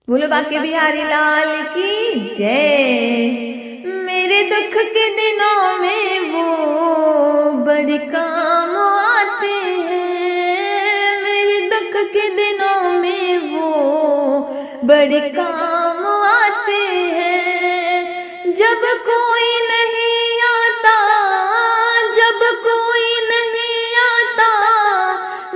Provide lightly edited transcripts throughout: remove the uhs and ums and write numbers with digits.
बोलो बाके बिहारी लाल की जय। मेरे दुख के दिनों में वो बड़े काम आते हैं। मेरे दुख के दिनों में वो बड़े काम आते हैं। जब कोई नहीं आता, जब कोई नहीं आता,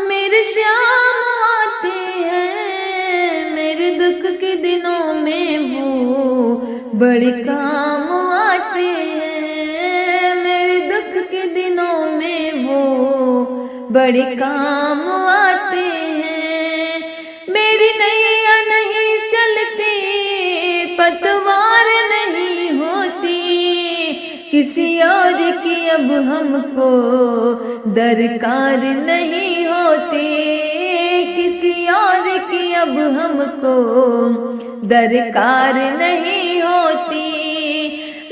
मेरे श्याम आते हैं। मेरे दुख के दिनों में वो बड़े काम आते हैं। मेरे दुख के दिनों में वो बड़े काम आते हैं। मेरी नैया नहीं चलती, पतवार नहीं होती, किसी और की अब हमको दरकार नहीं होती, किसी और की अब हमको दरकार नहीं होती।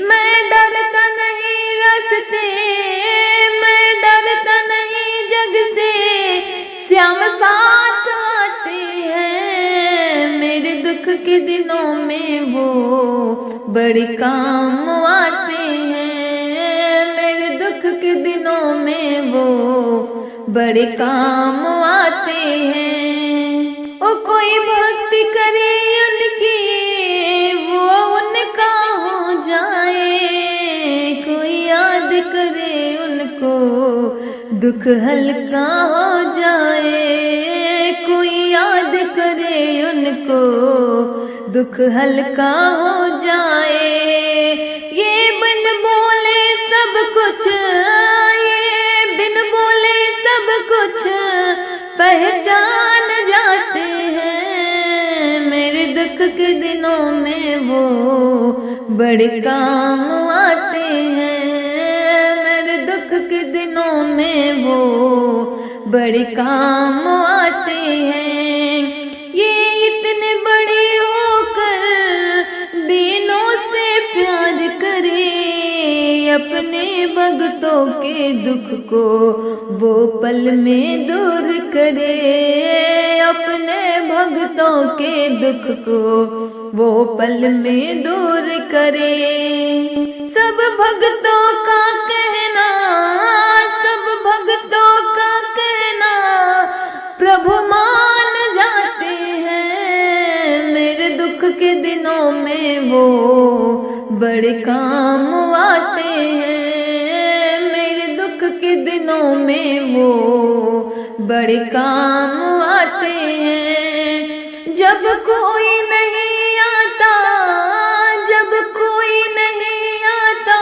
मैं डरता नहीं रास्ते, मैं डरता नहीं जग से, श्याम साथ आते हैं। मेरे दुख के दिनों में वो बड़े काम आते हैं। मेरे दुख के दिनों में वो बड़े काम आते हैं। ओ कोई भक्ति करे उनकी, वो उनका हो जाए। कोई याद करे उनको, दुख हल्का हो जाए। कोई याद करे उनको, दुख हल्का हो जाए। ये बिन बोले सब कुछ, ये बिन बोले सब कुछ पहचान जाते हैं। मेरे दुख के दिनों में वो बड़े काम आते हैं। मेरे दुख के दिनों में वो बड़े काम आते हैं। ये इतने बड़े होकर दिनों से प्यार करे, अपने भक्तों के दुख को वो पल में दूर करे। अपने भक्तों के दुख को वो पल में दूर करे। सब भक्तों का कहना, सब भक्तों का कहना प्रभु मान जाते हैं। मेरे दुख के दिनों में वो बड़े काम आते हैं। मेरे दुख के दिनों में वो बड़े काम आते हैं। जब कोई नहीं आता, जब कोई नहीं आता,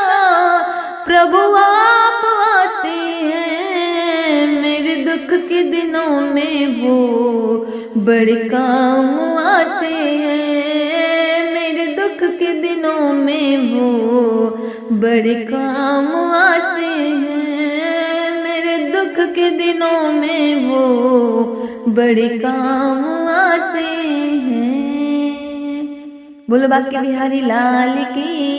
प्रभु आप आते हैं। मेरे दुख के दिनों में वो बड़े काम आते हैं। मेरे दुख के दिनों में वो बड़े काम आते हैं। मेरे दुख के दिनों में वो बड़े काम आते हैं। बोलो बाके बिहारी लाल की